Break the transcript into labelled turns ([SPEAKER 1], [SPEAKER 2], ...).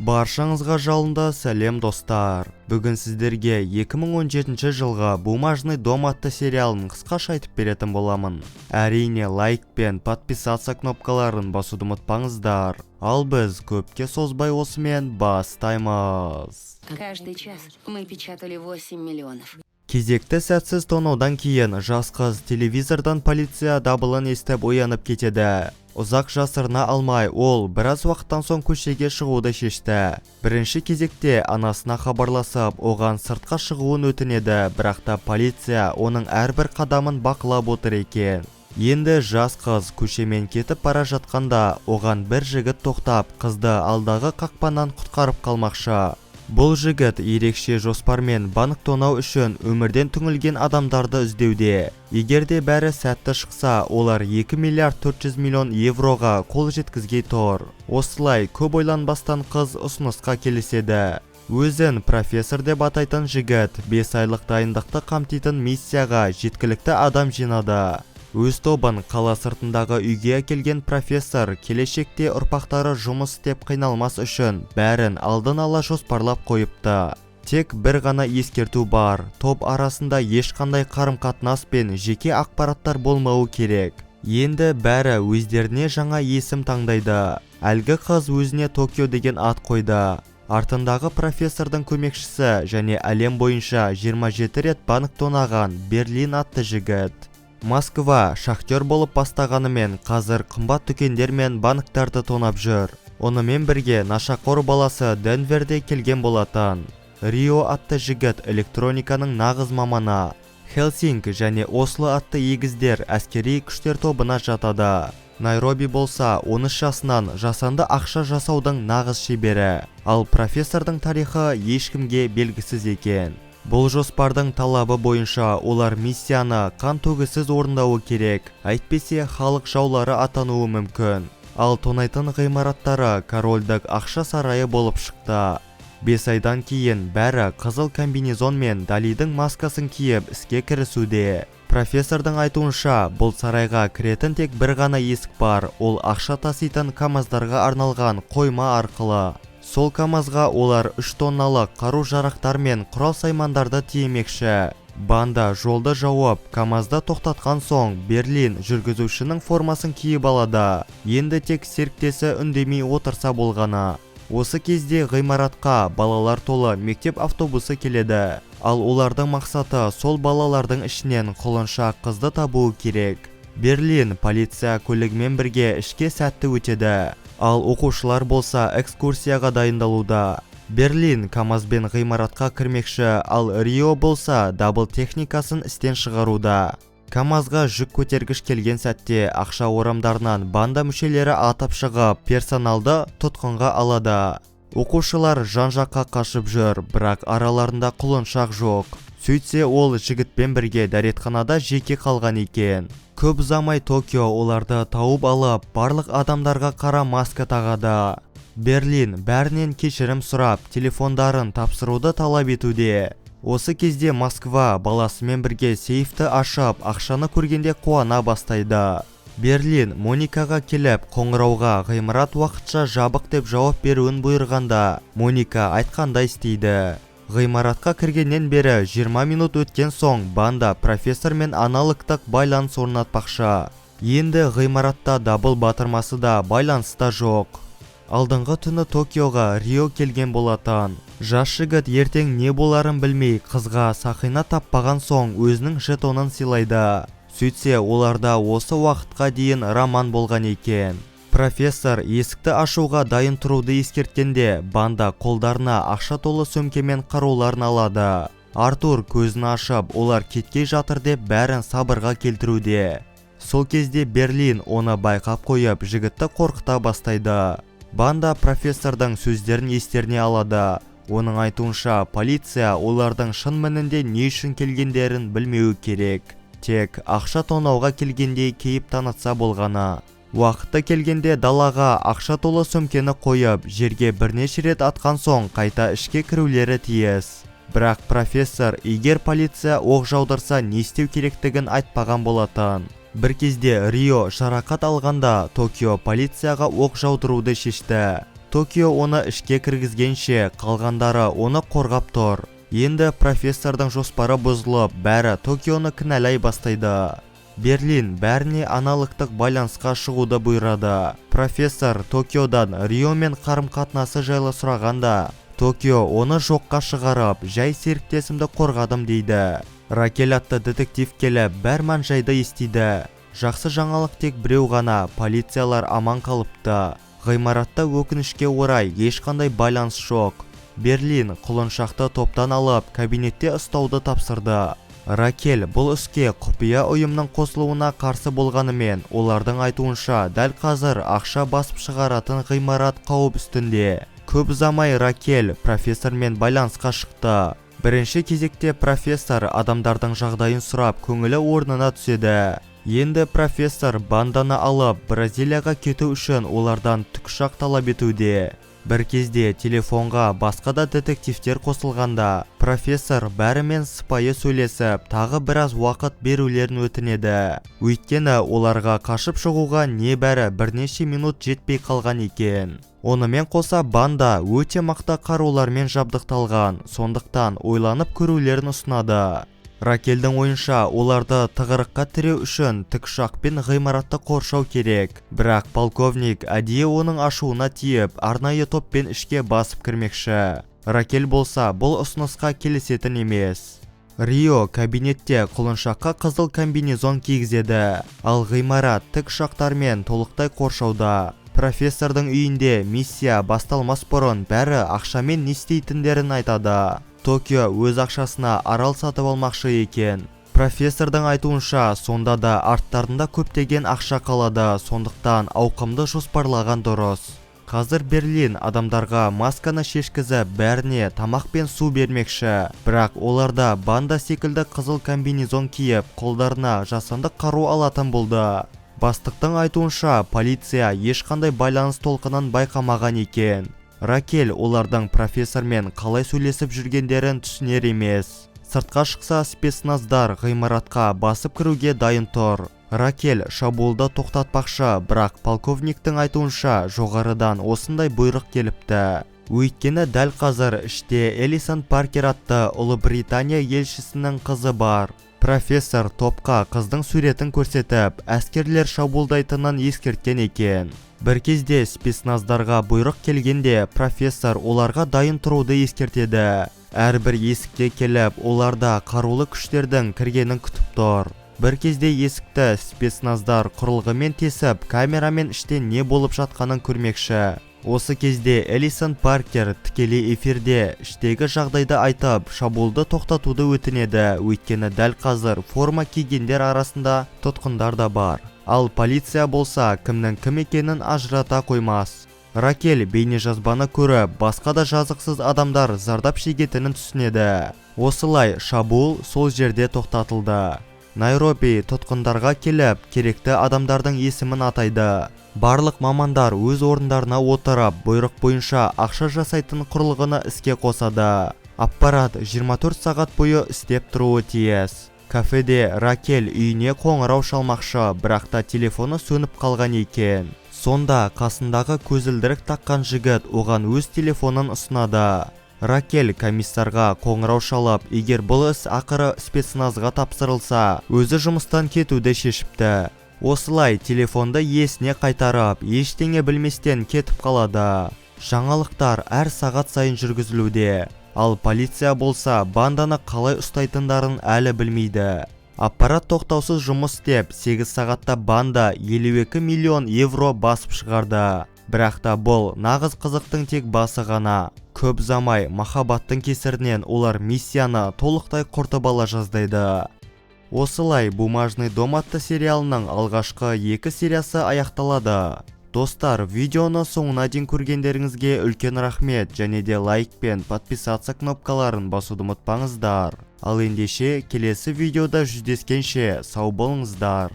[SPEAKER 1] Баршаңызға жалында сәлем достар. Бүгін сіздерге 2017 жылғы «Бумажный дом» атты сериалын қысқаша айтып беретін боламын. Әрине лайк пен подписаться кнопкаларын басуды ұмытпаңыздар. Ал біз көпке созбай осымен бастаймыз.
[SPEAKER 2] Каждый час мы печатали 8 миллионов.
[SPEAKER 1] Кезекті сәтсіз тонаудан кейін жас қыз телевизордан полиция дабылын естіп оянып кетеді. Ұзақ жасырына алмай, ол біраз уақыттан соң көшеге шығуды шешті. Бірінші кезекте анасына хабарласып, оған сыртқа шығуын өтінеді, бірақ та полиция оның әрбір қадамын бақылап отыр екен. Енді жас қыз көшемен кетіп бара жатқанда, оған бір жігіт тоқтап, қызды алдағы қақпаннан құтқарып қалмақшы. Бұл жігіт ерекше жоспармен банк тонау үшін өмірден түңілген адамдарды іздеуде. Егерде бәрі сәтті шықса, олар 2 миллиард 400 миллион евроға қол жеткізгей тұр. Осылай көп ойланбастан қыз ұсынысқа келіседі. Өзін профессор деп атайтын жігіт 5 айлық дайындықты қамтитын миссияға жеткілікті адам жинады. Өз тобын қала сыртындағы үйге әкелген профессор келешекте ұрпақтары жұмыс істеп қиналмас үшін бәрін алдын ала жоспарлап қойыпты. Тек бір ғана ескерту бар, топ арасында ешқандай қарым-қатынас пен жеке ақпараттар болмауы керек. Енді бәрі өздеріне жаңа есім таңдайды. Әлгі қыз өзіне Токио деген ат қойды. Артындағы профессордың көмекшісі және әлем бойынша 27 рет банк тонаған Берлин атты жігіт. Москва шахтер болып бастағанымен қазір қымбат дүкендер мен банктарды тонап жүр. Онымен бірге нашақор баласы Денверде келген болатын. Рио атты жігіт электрониканың нағыз маманы. Хелсинки және Осло атты егіздер әскери күштер тобына жатады. Найроби болса 13 жасынан жасанды ақша жасаудың нағыз шебері. Ал профессордың тарихы ешкімге белгісіз екен. Бұл жоспардың талабы бойынша олар миссияны қан төгісіз орындауы керек, әйтпесе халық жаулары атануы мүмкін. Ал тонайтын ғимараттары корольдік ақша сарайы болып шықты. 5 айдан кейін бәрі қызыл комбинезон мен Далидің маскасын киіп іске кірісуде. Профессордың айтуынша, бұл сарайға кіретін тек бір ғана есік бар, ол ақша таситын КамАЗдарға арналған қойма арқылы. Сол КамАЗға олар 3 тонналық қару-жарақтар мен құрал-саймандарды тиемекші. Банда жолды жауып, КамАЗды тоқтатқан соң, Берлин жүргізушінің формасын киіп алады. Енді тек серіктесі үндемей отырса болғаны. Осы кезде ғимаратқа балалар толы мектеп автобусы келеді. Ал олардың мақсаты сол балалардың ішінен құлыншақ қызды табуы керек. Берлин полиция көлігімен бірге ішке сәтті өтеді. Ал оқушылар болса экскурсияға дайындалуда. Берлин КамАЗбен ғимаратқа кірмекші, ал Рио болса дабыл техникасын істен шығаруда. КамАЗға жүк көтергіш келген сәтте ақша орамдарынан банда мүшелері атып шығып, персоналды тұтқынға алады. Оқушылар жан-жаққа қашып жүр, бірақ араларында құлыншақ жоқ. Сөйтсе ол жігітпен бірге дәретханада жеке қалған екен. Көп ұзамай Токио оларды тауып алып, барлық адамдарға қара маска тағады. Берлин бәрінен кешірім сұрап, телефондарын тапсыруды талап етуде. Осы кезде Москва баласымен бірге сейфті ашып, ақшаны көргенде қуана бастайды. Берлин Моникаға келіп, қоңырауға ғимарат уақытша жабық деп жауап беруін бұйырғанда, Моника айтқандай істейді. Ғимаратқа кіргеннен бері 20 минут өткен соң банда профессор мен аналогтық байланыс орнатпақшы. Енді ғимаратта дабыл батырмасы да байланыста жоқ. Алдыңғы түні Токиоға Рио келген болатын. Жас жігіт ертең не боларын білмей қызға сақина таппаған соң өзінің жетонын сыйлайды. Сөйтсе оларда осы уақытқа дейін роман болған екен. Профессор есікті ашуға дайын тұруды ескерткенде, банда қолдарына ақша толы сөмкемен қаруларын алады. Артур көзін ашып, олар кеткей жатыр деп бәрін сабырға келтіруде. Сол кезде Берлин оны байқап қойып, жігітті қорқыта бастайды. Банда профессордың сөздерін естеріне алады. Оның айтуынша, полиция олардың шын мінінде не үшін келгендерін білмеуі керек. Тек ақша тонауға келгенде кейіп танытса болғаны. Уақыты келгенде далаға ақша толы сөмкені қойып, жерге бірнеше рет атқан соң қайта ішке кірулері тиіс. Бірақ профессор егер полиция оқ жаудырса не істеу керектігін айтпаған болатын. Бір кезде Рио жарақат алғанда Токио полицияға оқ жаудыруды шешті. Токио оны ішке кіргізгенше қалғандары оны қорғап тұр. Енді профессордың жоспары бұзылып, бәрі Токионы кінәлай бастайды. Берлин бәріне аналогтық байланысқа шығуды бұйырады. Профессор Токиодан Рио мен қарым-қатынасы жайлы сұрағанда, Токио оны жоққа шығарып, жай серіктесімді қорғадым дейді. Ракель атты детектив келіп, бәр мән-жайды естиді. Жақсы жаңалық тек біреу ғана, полициялар аман қалыпты. Ғимаратта өкінішке орай ешқандай байланыс жоқ. Берлин құлыншақты топтан алып, кабинетте ұстауды тапсырды. Ракель бұл іске құпия ұйымның қосылуына қарсы болғанымен, олардың айтуынша дәл қазір ақша басып шығаратын ғимарат қауіп үстінде. Көп ұзамай Ракель профессормен байланысқа шықты. Бірінші кезекте профессор адамдардың жағдайын сұрап, көңілі орнына түседі. Енді профессор банданы алып, Бразилияға кету үшін олардан тікұшақ талап етуде. Бір кезде телефонға басқа да детективтер қосылғанда, профессор бәрімен сыпайы сөйлесіп, тағы біраз уақыт берулерін өтінеді. Өйткені оларға қашып шығуға небәрі бірнеше минут жетпей қалған екен. Онымен қоса банда өте мықты қарулармен жабдықталған, сондықтан ойланып көрулерін ұсынады. Ракельдің ойынша оларды тығырыққа тіреу үшін тікұшақпен ғимаратты қоршау керек. Бірақ полковник әдейі оның ашуына тиіп, арнайы топпен ішке басып кірмекші. Ракель болса бұл ұсынысқа келісетін емес. Рио кабинетте құлыншаққа қызыл комбинезон кигізеді, ал ғимарат тікұшақтармен толықтай қоршауда. Профессордың үйінде миссия басталмас бұрын бәрі ақшамен не істейтіндерін айтады. Токио өз ақшасына арал сатып алмақшы екен. Профессордың айтуынша, сонда да арттарында көптеген ақша қалады, сондықтан ауқымды жоспарлаған дұрыс. Қазір Берлин адамдарға масканы шешкізіп, бәріне тамақ пен су бермекші. Бірақ оларда банда секілді қызыл комбинезон киіп, қолдарына жасанды қару алатын болды. Бастықтың айтуынша, полиция ешқандай байланыс толқынын байқамаған екен. Ракель олардың профессормен қалай сөйлесіп жүргендерін түсінер емес. Сыртқа шықса спецназдар ғимаратқа басып кіруге дайын тұр. Ракель шабуылды тоқтатпақшы, бірақ полковниктің айтуынша жоғарыдан осындай бұйрық келіпті. Өйткені дәл қазір іште Элисон Паркер атты Ұлыбритания елшісінің қызы бар. Профессор топқа қыздың суретін көрсетіп, әскерлер шабуылдайтынын ескерткен екен. Бір кезде спецназдарға бұйрық келгенде, профессор оларға дайын тұруды ескертеді. Әрбір есікке келіп, оларда қарулы күштердің кіргенін күтіп тұр. Бір кезде есікті спецназдар құрылғымен тесіп, камерамен іште не болып жатқанын көрмекші. Осы кезде Элисон Паркер тікелей эфирде іштегі жағдайды айтып, шабуылды тоқтатуды өтінеді, өйткені дәл қазір форма кигендер арасында тұтқындар да бар. Ал полиция болса, кімнің кім екенін ажырата қоймас. Ракель бейнежазбаны көріп, басқа да жазықсыз адамдар зардап шегетінін түсінеді. Осылай шабуыл сол жерде тоқтатылды. Найроби тұтқындарға келіп, керекті адамдардың есімін атайды. Барлық мамандар өз орындарына отырып, бұйрық бойынша ақша жасайтын құрылғыны іске қосады. Аппарат 24 сағат бойы істеп тұруы тиіс. Кафеде Ракель үйіне қоңырау шалмақшы, бірақ та телефоны сөніп қалған екен. Сонда қасындағы көзілдірік таққан жігіт оған өз телефонын ұсынады. Ракель комиссарға қоңырау шалып, егер бұл іс ақыры спецназға тапсырылса, өзі жұмыстан кетуді шешіпті. Осылай телефонды есіне қайтарып, ештеңе білместен кетіп қалады. Жаңалықтар әр сағат сайын жүргізілуде. Ал полиция болса, банданы қалай ұстайтындарын әлі білмейді. Аппарат тоқтаусыз жұмыс істеп, 8 сағатта банда 52 миллион евро басып шығарды. Бірақ та бұл нағыз қызықтың тек басы ғана. Көп замай махаббаттың кесірінен олар миссияны толықтай құртып ала жаздайды. Осылай «Бумажный дом» атты сериалының алғашқы 2 сериясы аяқталады. Достар, видеоны соңына дейін көргендеріңізге үлкен рахмет, және де лайк пен подписаться кнопкаларын басуды ұмытпаңыздар. Ал ендеше келесі видеода жүздескенше сау болыңыздар.